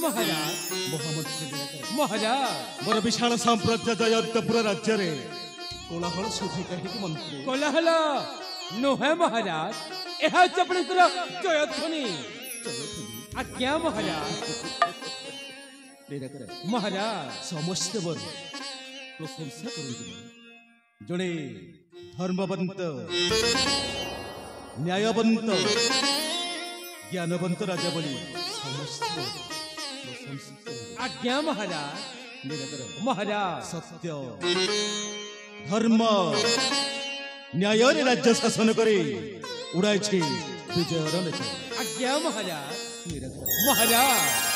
महाराज महामंत्री महाराज मोर विशाल साम्राज्य जयंतपुर राज्य रे कोलाहल सुधी कहीं मंत्री कोलाहल नुहे महाराज यह आपणकर जयध्वनि आज्ञा महाराज महाराज समस्त वर्ग प्रशंसा करते जड़े धर्मवंत न्यायवंत ज्ञानवंत राजा बोली समस्त आज्ञा महाराज महाराज सत्य धर्म न्याय राज्य शासन करे उड़ाई विजयर आज्ञा महाराज महाराज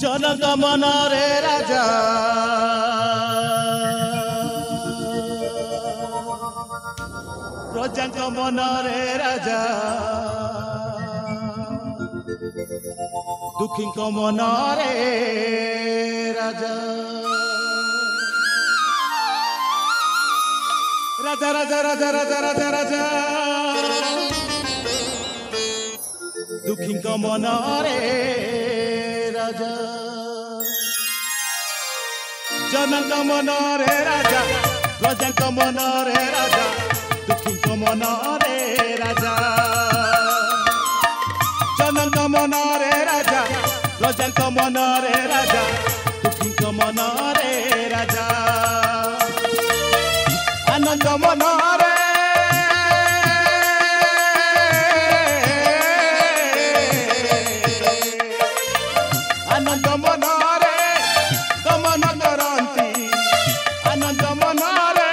जनक मन रे राजा प्रजा मन रे राजा दुखी मन रे राजा राजा राजा राजा राजा राजा राजा दुखी मन रे राजा जनक मन रे राजा प्रजा मन रे राजा दुखी मन रे राजा जनक मन रे राजा प्रजा मन रे राजा दुखी मन रे राजा आनंद मन रे आनंद मन रे गमन करंती आनंद मन रे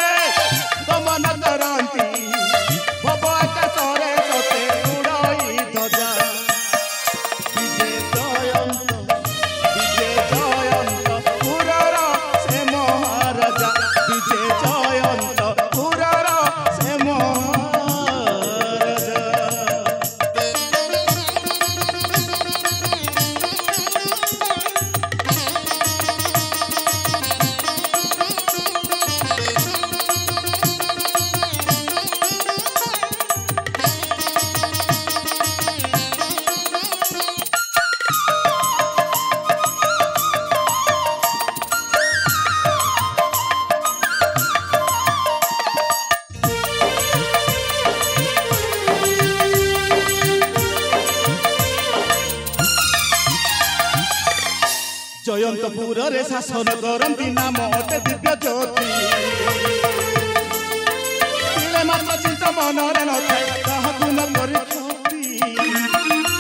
गमन करंती भवत सरे सते उड़ाई ध्वजा विजय जयंत पुरर से महाराजा विजय जयंत पुरर से महाराजा जयंतपुर रे शासन करती नाम अटे दिव्य ज्योति पिले मात्र चिंता मन रे न थाए काहाकु न करे क्षति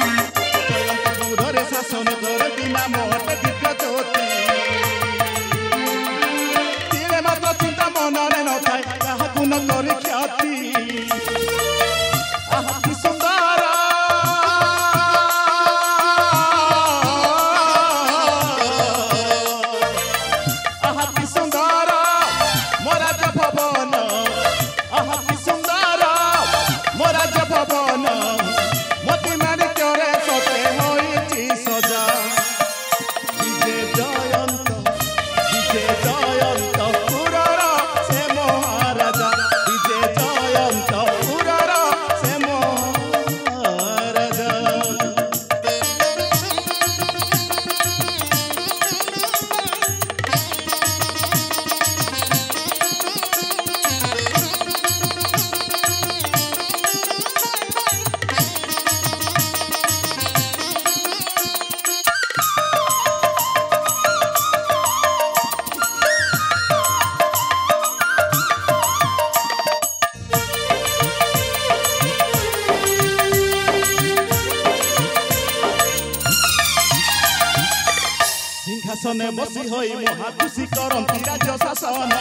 जयंतपुर रे शासन करती नाम अटे दिव्य ज्योति पिले मात्र चिंता मन रे न थाए काहाकु न करे क्षति आहा कि सुंदर सिंहासने बसी होई महाखुशी करती राज्य शासन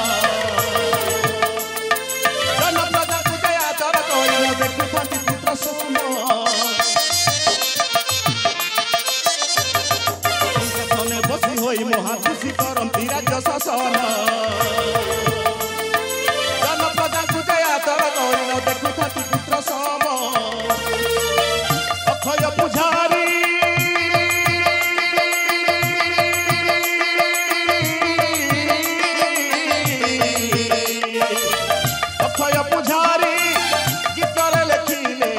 जनप्रजा को दया दर करी देखुथाती पुत्र सोम सिंहासने बसी होई महाखुशी करती राज्य शासन जनप्रजा को दया दर करी देखुथाती पुत्र सोम अक्षय पुजारी अक्षय पुजारी गीतरे लिखिले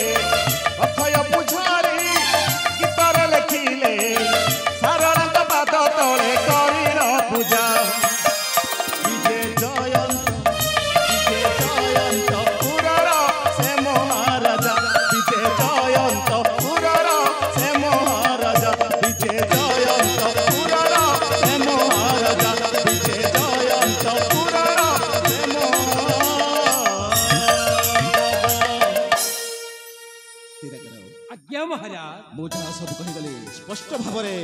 सब कहीगले स्पष्ट भावरे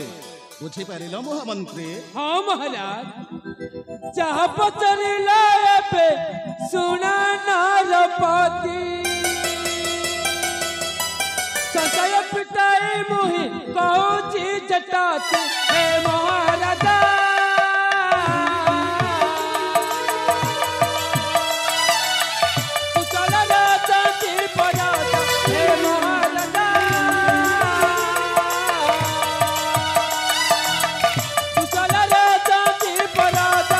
बुझी पारिल महामंत्री। हाँ महाराज जहाँ पचरिला पे सुना नारपति संशय पिटाई मुहि कहूची जटाती हे महाराजा कुशल राजा की पराजा हे महाराजा कुशल राजा की पराजा।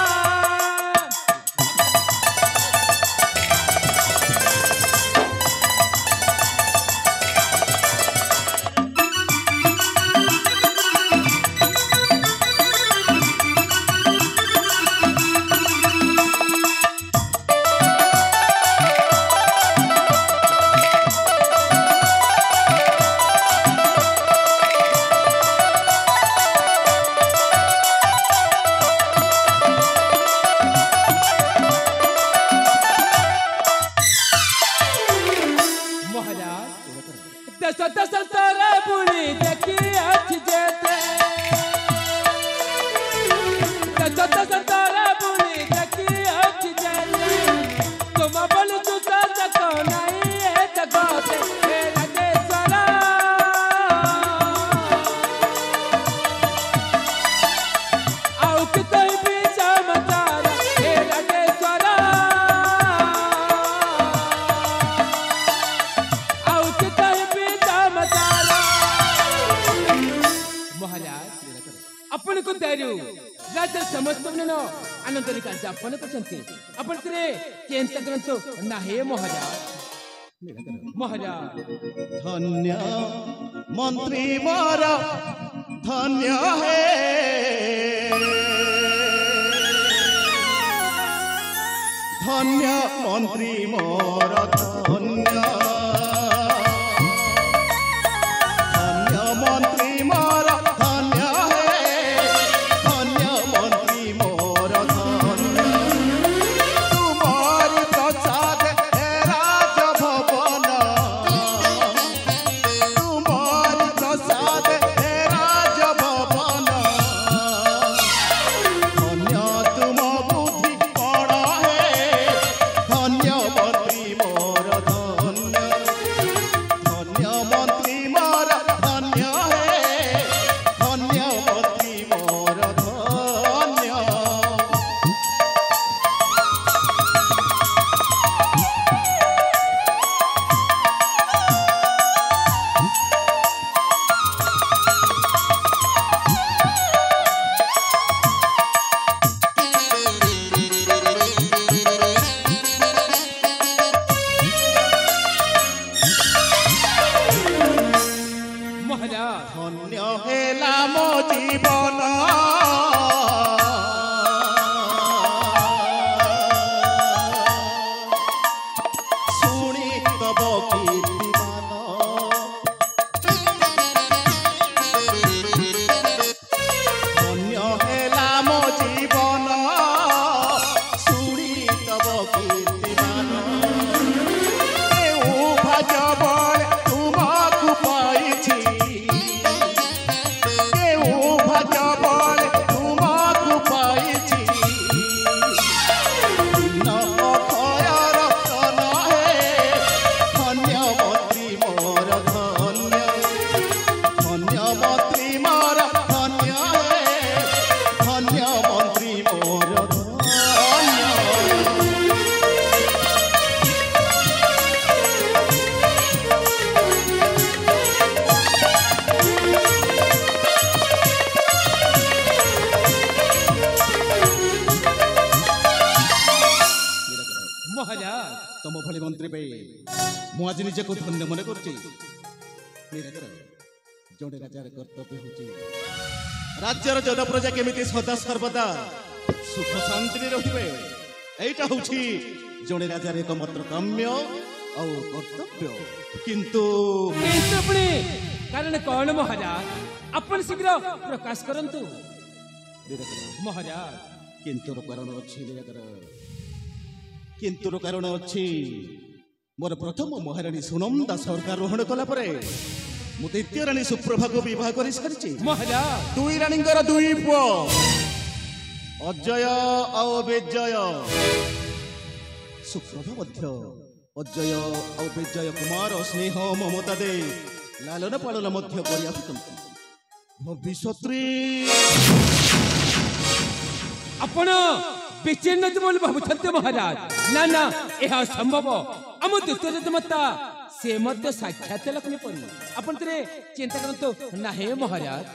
दस तारा बुढ़ी देखी अच्छी जेते दस तारा बुढ़ी देखी अच्छी जेते तुम बोल चुका तको नहीं है तको से हे राजेश्वरा आओ कि कोई भी समाचार हे राजेश्वरा आओ कि आपण को दारू राज्य समस्त आनंद कार्य आपण करते आपण करे केंत ग्रंथ नाही महाराज महाराज। धन्य मंत्री मोर धन्य है धन्य मंत्री मोर धन्य धन्य मंत्री मोर धन्य है धन्य मंत्री मोर धन्य तुमार प्रसाद हे राजभवन तुमार प्रसाद हे राजभवन धन्य तुम बुद्धि बड़ है धन्य मंत्री मोर धन्य धन्य मंत्री मोर धन्य है धन्य मंत्री मोर धन्य। महाराज धन्य हेला मो जीवन शुणी तब कीर्तिमान धन्य हेला मो जीवन शुणी तब कीर्तिमान भाज बल तुमको पाइछि भाज बल तुमको पाइछि दिन अक्षय रतन है धन्य मंत्री मोर धन्य धन्य मंत्री मोर धन्य है धन्य मंत्री मोर धन्य। महाराज तम भली मंत्री पे मु आज निजे को धन्य मन करछि जोड़े राजार कर्तव्य होछि राज्यर जन प्रजा केमिति सदा सर्वदा सुख शांति रहिबे एटा होछि जोड़े राजार एकमात्र काम्य और कर्तव्य किंतु पुणी कारण कौन महाराज अपन शीघ्र प्रकाश करंतु महाराज। किंतु कारण अछि किंतु कारण अछि मोर प्रथम महारानी सुनंदा सरकार ग्रहण कला परे ମୁଁ ଦ୍ୱିତୀୟ ରାଣୀ ସୁପ୍ରଭାକୁ ବିବାହ କରି ସାରିଛି। ମହାରାଜ ଦୁଇ ରାଣୀଙ୍କର ଦୁଇ ପୁଅ ଅଜୟ ଆଉ ବିଜୟ। ସୁପ୍ରଭା ମଧ୍ୟ ଅଜୟ ଆଉ ବିଜୟ କୁମାର ସ୍ନେହ ମମତା ଦେଇ ଲାଲନ ପାଳନ ମଧ୍ୟ କରି ଆସୁଛନ୍ତି। ଭବିଷ୍ୟତରେ ଆପଣ ବିଚ୍ଛିନ୍ନ ବୋଲି ଭାବୁଛନ୍ତି ମହାରାଜ? ନା ନା, ଏହା ଅସମ୍ଭବ। ଆମ ଦ୍ୱିତୀୟ ଜନ୍ମତା ସେ ମଧ୍ୟ ସାକ୍ଷାତ ଲକ୍ଷ୍ମୀ ପରି। ଆପଣ ତରେ ଚିନ୍ତା କରନ୍ତୁ ନାହିଁ ମହାରାଜ।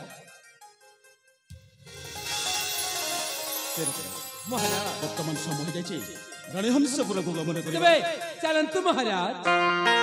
ମହାରାଜ ବର୍ତ୍ତମାନ ସମୟ ଯାଇଛି ରାଣୀହଂସପୁରକୁ ଗମନ କରିବା। ତେବେ ଚାଲନ୍ତୁ ମହାରାଜ।